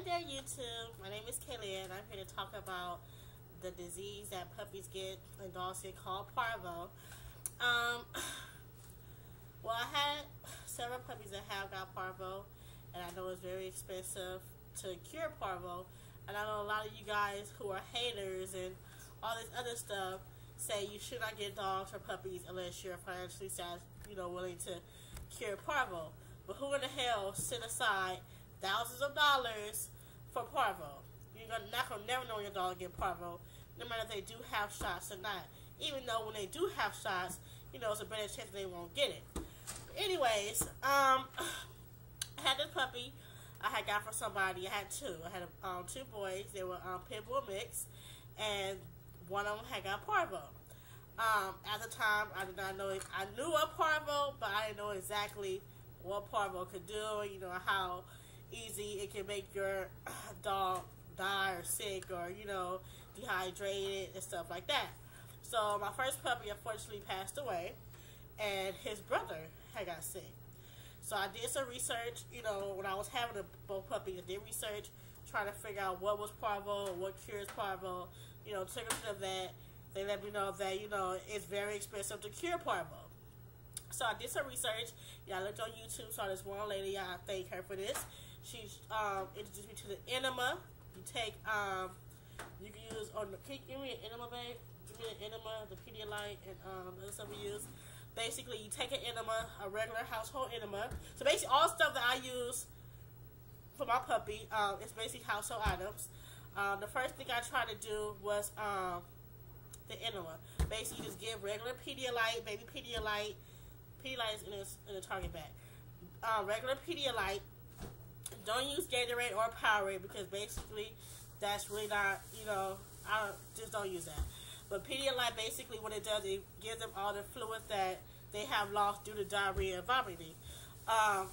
Hi there, YouTube. My name is Kaylee, and I'm here to talk about the disease that puppies get and dogs get called Parvo. Um, well, I had several puppies that have got Parvo, and I know it's very expensive to cure Parvo. And I know a lot of you guys who are haters and all this other stuff say you should not get dogs or puppies unless you're financially willing to cure Parvo. But who in the hell set aside thousands of dollars for Parvo? You're not gonna never know your dog get Parvo, no matter if they do have shots or not. Even though when they do have shots, it's a better chance they won't get it. But anyways, I had this puppy I had got for somebody. I had two. I had two boys. They were pit bull mix, and one of them had got Parvo. At the time, I did not know it. I knew of Parvo, but I didn't know exactly what Parvo could do. How easy it can make your dog die or sick or dehydrated and stuff like that. So my first puppy unfortunately passed away, and his brother had got sick. So I did some research. When I was having both puppies, I did research trying to figure out what was Parvo, what cures Parvo. Took them to the vet. They let me know that it's very expensive to cure Parvo. So I did some research. I looked on YouTube, saw this one lady. I thank her for this. She introduced me to the enema. You take you can use can you give me an enema, babe? Give me an enema, the Pedialyte, and other stuff we use. Basically, you take an enema, a regular household enema. So basically, all stuff that I use for my puppy is basically household items. The first thing I tried to do was the enema. Basically, you just give regular Pedialyte, baby Pedialyte. Pedialyte is in the Target bag. Regular Pedialyte. Don't use Gatorade or Powerade because basically that's really not, just don't use that. But Pedialyte, basically what it does, it gives them all the fluid that they have lost due to diarrhea and vomiting. I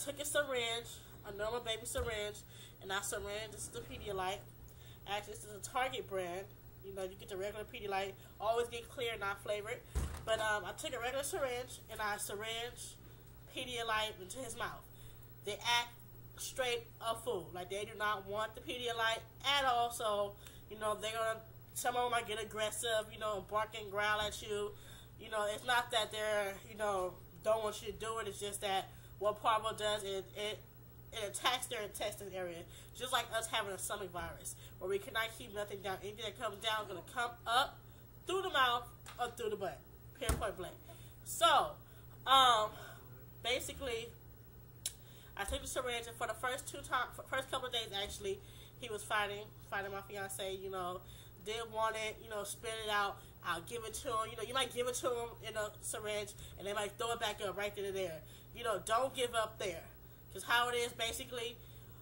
took a syringe, a normal baby syringe, and I syringe. This is the Pedialyte. Actually, this is a Target brand. You get the regular Pedialyte. Always get clear, not flavored. But I took a regular syringe, and I syringed Pedialyte into his mouth. They act straight up fool. Like, they do not want the Pedialyte at all. So, some of them might get aggressive, and bark and growl at you. It's not that they're, don't want you to do it. It's just that what Parvo does is it attacks their intestine area. Just like us having a stomach virus, where we cannot keep nothing down. Anything that comes down is going to come up through the mouth or through the butt. Point blank. So, basically, I took the syringe, and for the first couple of days, actually, he was fighting my fiance. Didn't want it. Spit it out. I'll give it to him. You might give it to him in a syringe, and they might throw it back up right then and there. Don't give up there, because how it is, basically,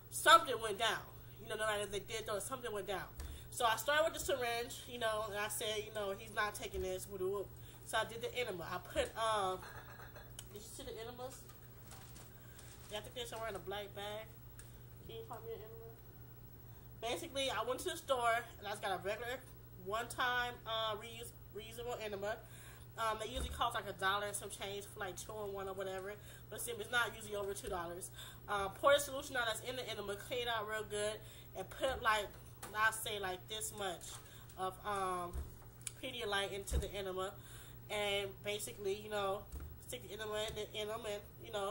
something went down. No matter if they did, though, something went down. So I started with the syringe, and I said, he's not taking this. So I did the enema. I put, did you see the enemas? Yeah, I think they're somewhere in a black bag. Can you find me an enema? Basically, I went to the store, and I just got a regular, one-time, reusable enema. They usually cost like $1 and some change for like 2 in 1 or whatever. But it's not usually over $2. Pour the solution out that's in the enema, clean it out real good, and put I'll say like this much of Pedialyte into the enema. And basically, stick the enema in them and,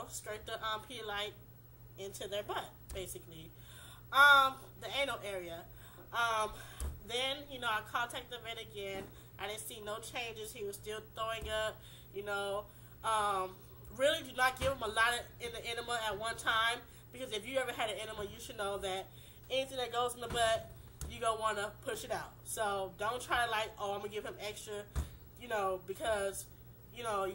straight the Pedialyte into their butt, basically. The anal area. Then, I contacted the vet again. I didn't see no changes. He was still throwing up, really do not give him a lot in the enema at one time, because if you ever had an enema, you should know that anything that goes in the butt, you're going to want to push it out. So don't try I'm going to give him extra, because,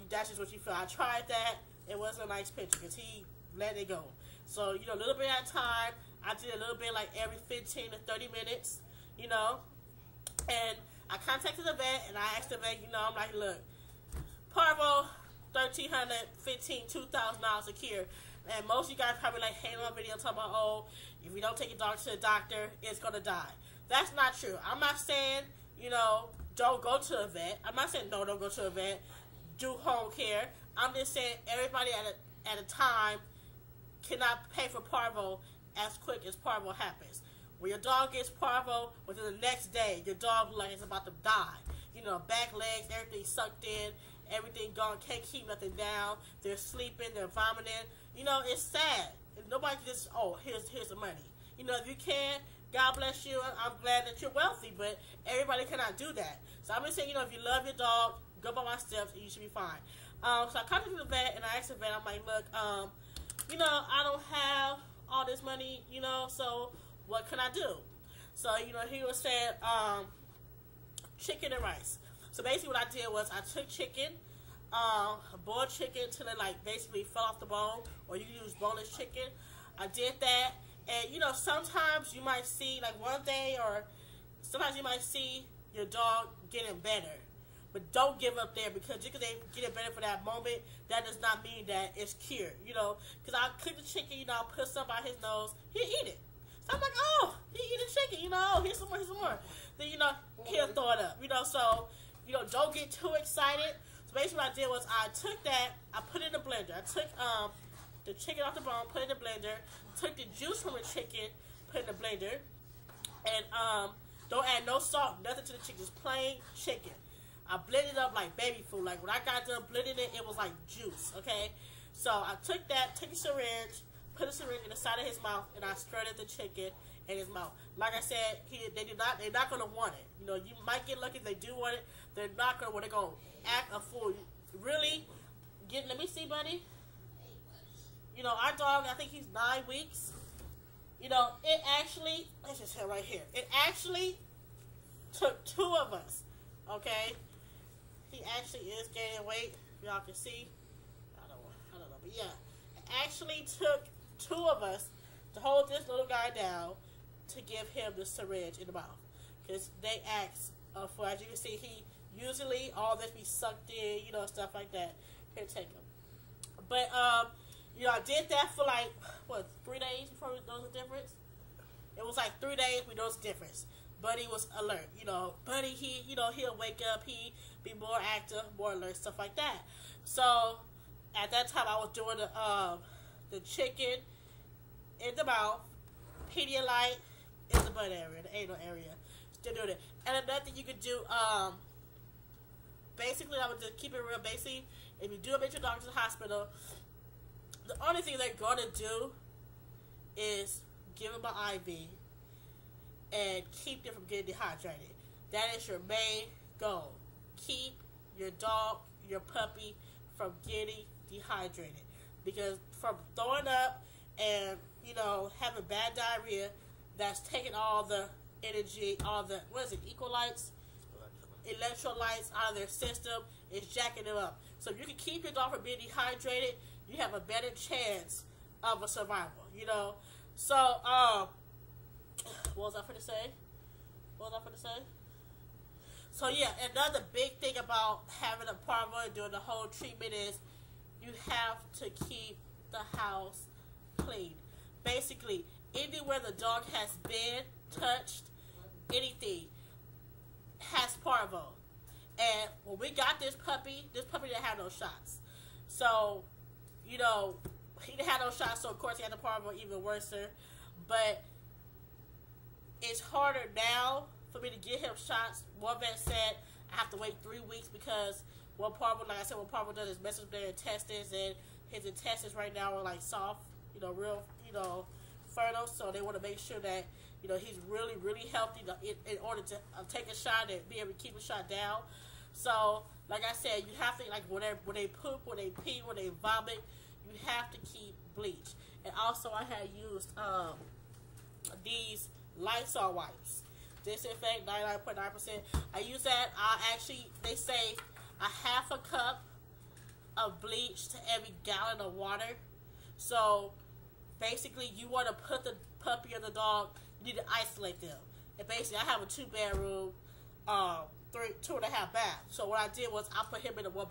that's just what you feel. I tried that. It wasn't a nice picture because he let it go. So, a little bit at a time. I did a little bit like every 15 to 30 minutes, and I contacted the vet, and I asked the vet, I'm like, look, Parvo, $1,300, $2,000 a cure. And most of you guys probably hating on my video talking about, oh, if you don't take your dog to the doctor, it's going to die. That's not true. I'm not saying, don't go to a vet. I'm not saying, no, don't go to a vet. Do home care. I'm just saying everybody at a time cannot pay for Parvo as quick as Parvo happens. When your dog gets Parvo, within the next day, your dog like is about to die. You know, back legs, everything sucked in, everything gone, can't keep nothing down. They're sleeping, they're vomiting. You know, it's sad. And nobody can just, oh, here's the money. You know, if you can, God bless you. I'm glad that you're wealthy, but everybody cannot do that. So I'm just saying, you know, if you love your dog, go by my steps, and you should be fine. So I contacted the vet, and I asked the vet, I'm like, look, you know, I don't have all this money, you know, so what can I do? So, you know, he was saying, chicken and rice. So basically what I did was I took chicken, boiled chicken till it like basically fell off the bone, or you can use boneless chicken. I did that, and you know, sometimes you might see like one day, or sometimes you might see your dog getting better. But don't give up there, because just because they get it better for that moment, that does not mean that it's cured, you know. Because I cook the chicken, you know, I put some by his nose, he'll eat it. So I'm like, oh, he eating chicken, you know, here's some more, here's some more. Then, you know, he'll throw it up, you know. So, you know, don't get too excited. So basically what I did was I took that, I put it in the blender. I took the chicken off the bone, put it in the blender, took the juice from the chicken, put it in the blender, and don't add no salt, nothing to the chicken, just plain chicken. I blended it up like baby food. Like when I got done blending it, it was like juice, okay? So I took that, took a syringe, put a syringe in the side of his mouth, and I spreaded the chicken in his mouth. Like I said, they're not gonna want it. You know, you might get lucky if they do want it. They're not gonna want it. They're gonna act a fool. Really, let me see, buddy. You know, our dog, I think he's 9 weeks. You know, it actually, let's just say right here, it actually took 2 of us, okay? He actually is gaining weight. Y'all can see. I don't know, but yeah, it actually took 2 of us to hold this little guy down to give him the syringe in the mouth, because they ask for, as you can see, he usually all this be sucked in, you know, stuff like that. Here, take him. But you know, I did that for like what 3 days before we noticed the difference. It was like 3 days we noticed the difference. Buddy was alert, you know. Buddy, he, you know, he'll wake up, he be more active, more alert, stuff like that. So at that time, I was doing the chicken in the mouth, Pedialyte in the butt area, the anal area. Still doing it. And another thing you could do, basically, I would just keep it real basic. If you do admit your dog to the hospital, the only thing they're gonna do is give them an IV and keep them from getting dehydrated. That is your main goal. Keep your dog, your puppy, from getting dehydrated. Because from throwing up and, you know, having bad diarrhea, that's taking all the energy, all the, what is it, electrolytes out of their system, is jacking them up. So if you can keep your dog from being dehydrated, you have a better chance of a survival, you know. So, what was I going to say? So yeah, another big thing about having a Parvo and doing the whole treatment is you have to keep the house clean. Basically, anywhere the dog has been, touched, anything, has Parvo. And when we got this puppy didn't have no shots. So, you know, he didn't have no shots, so of course he had the Parvo, even worse. But it's harder now for me to get him shots. One vet said I have to wait 3 weeks because what Parvo, like I said, what Parvo does is mess with their intestines, and his intestines right now are like soft, you know, real, you know, fertile. So they want to make sure that, you know, he's really, really healthy in order to take a shot and be able to keep a shot down. So, like I said, you have to, like, when they poop, when they pee, when they vomit, you have to keep bleach. And also, I had used these Lysol wipes. Disinfect 99.9%. I use that. They say a half a cup of bleach to every gallon of water. So, basically, you want to put the puppy or the dog, you need to isolate them. And basically, I have a 2-bedroom, 2.5 bath. So what I did was I put him in one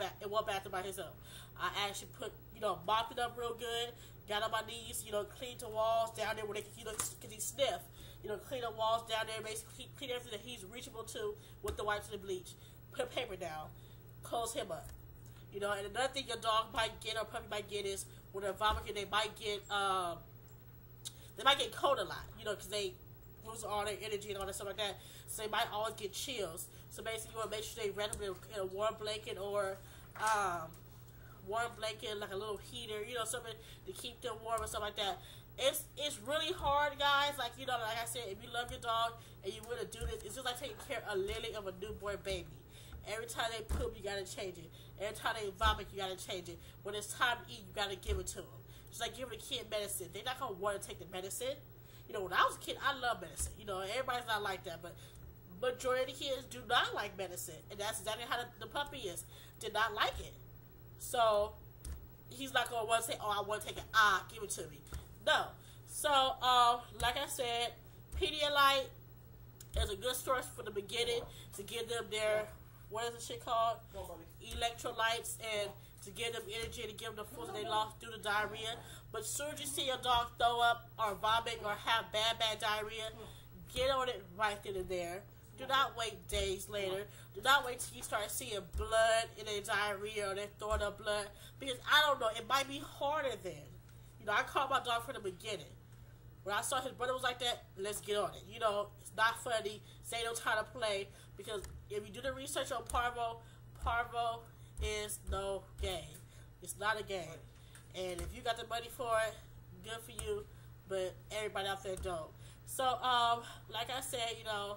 bathroom by himself. I actually put, you know, mopped it up real good, got on my knees, you know, cleaned the walls down there where they, you know, because he sniffed, you know, clean the walls down there, basically clean everything that he's reachable to with the wipes and the bleach. Put paper down, close him up. You know, and another thing your dog might get or puppy might get is when they're vomiting, they might get they might get cold a lot, you know, because they lose all their energy and all that stuff like that. So they might always get chills. So basically, you want to make sure they wrap them in a warm blanket or like a little heater, you know, something to keep them warm and stuff like that. It's really hard, guys. Like, you know, like I said, if you love your dog and you want to do this, it's just like taking care of a lily of a newborn baby. Every time they poop, you gotta change it. Every time they vomit, you gotta change it. When it's time to eat, you gotta give it to them. It's like giving a kid medicine. They're not gonna want to take the medicine. You know, when I was a kid, I loved medicine. You know, everybody's not like that, but majority of the kids do not like medicine, and that's exactly how the puppy is. Did not like it, so he's not gonna want to say, "Oh, I want to take it. Give it to me." No. So, like I said, Pedialyte is a good source for the beginning to give them their, what is the shit called? Electrolytes, and to give them energy, to give them the food that they lost due to diarrhea. But as soon as you see your dog throw up or vomit or have bad diarrhea, get on it right then and there. Do not wait days later. Do not wait till you start seeing blood in their diarrhea or they're throwing up blood. Because I don't know, it might be harder then. You know, I called my dog from the beginning. When I saw his brother was like that, let's get on it. You know, it's not funny. Say no time to play. Because if you do the research on Parvo, Parvo is no game. It's not a game. And if you got the money for it, good for you. But everybody out there don't. So, like I said, you know,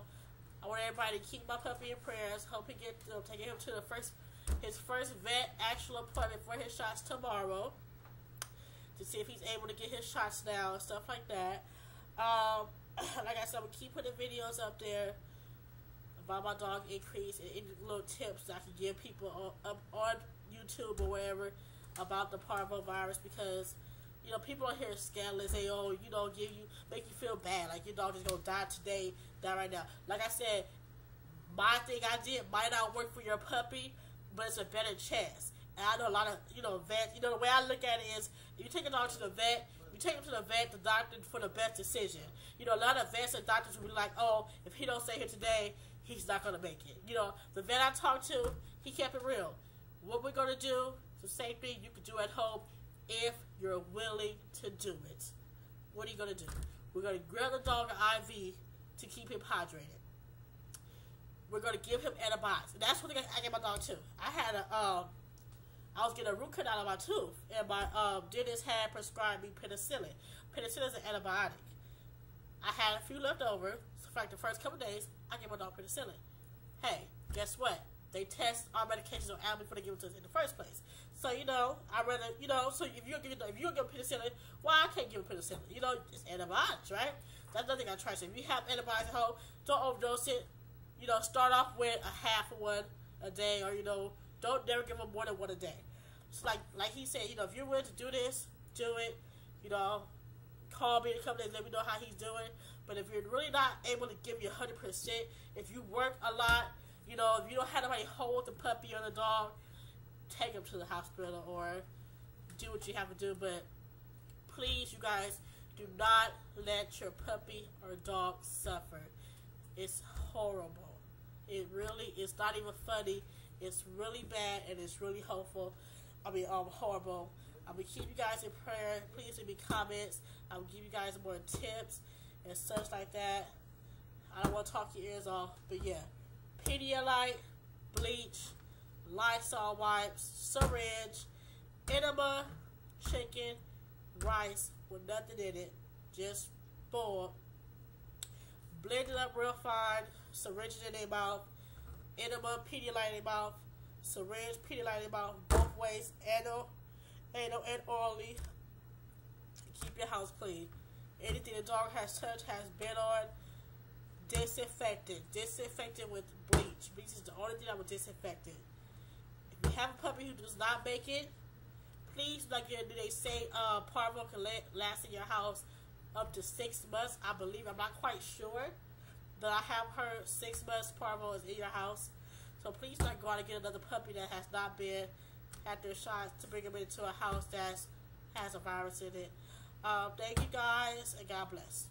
I want everybody to keep my puppy in prayers. Hope he gets, taking him to his first vet actual appointment for his shots tomorrow, to see if he's able to get his shots now and stuff like that. Like I said, I'm going to keep putting videos up there about my dog increase and any little tips that I can give people on YouTube or wherever about the Parvo virus, because, you know, people on here are scandalous. They, you know, make you feel bad. Like your dog is going to die today, die right now. Like I said, my thing I did might not work for your puppy, but it's a better chance. And I know a lot of, you know, vets, you know, the way I look at it is, if you take a dog to the vet, you take him to the vet, the doctor, for the best decision. You know, a lot of vets and doctors will be like, oh, if he don't stay here today, he's not going to make it. You know, the vet I talked to, he kept it real. What we're going to do, it's the same thing you can do at home if you're willing to do it. What are you going to do? We're going to grab the dog an IV to keep him hydrated. We're going to give him antibiotics. And that's what I gave my dog too. I was getting a root canal on my tooth, and my dentist had prescribed me penicillin. Penicillin is an antibiotic. I had a few left over, so for like the first couple of days, I gave my dog penicillin. Hey, guess what? They test our medications on animals before they give it to us in the first place. So, you know, I'd rather, you know, so if you're going to give penicillin, why I can't give penicillin? You know, it's antibiotics, right? That's another thing I try to say. If you have antibiotics at home, don't overdose it. You know, start off with a half of one a day, or, you know, don't never give them more than one a day. It's like he said, you know, if you're willing to do this, do it. You know, call me in a couple days, let me know how he's doing. But if you're really not able to give you 100%, if you work a lot, you know, if you don't have anybody hold the puppy or the dog, take him to the hospital or do what you have to do. But please, you guys, do not let your puppy or dog suffer. It's horrible. It really is not even funny. It's really bad, and it's really horrible. I'm going to keep you guys in prayer. Please leave me comments. I will give you guys more tips and such like that. I don't want to talk your ears off, but yeah. Pedialyte, bleach, Lysol wipes, syringe, enema, chicken, rice with nothing in it. Just boiled. Blend it up real fine. Syringe in their mouth. Enema, Pedialyte in their mouth. Syringe, Pedialyte in their mouth. Both ways. Anal and orally. Keep your house clean. Anything the dog has touched, has been on, disinfected. Disinfected with bleach. Bleach is the only thing that will disinfect it. If you have a puppy who does not make it, please, like they say, Parvo can last in your house up to 6 months. I believe, I'm not quite sure, but I have heard 6 months Parvo is in your house. So please don't go out and get another puppy that has not been had their shots to bring them into a house that has a virus in it. Thank you guys, and God bless.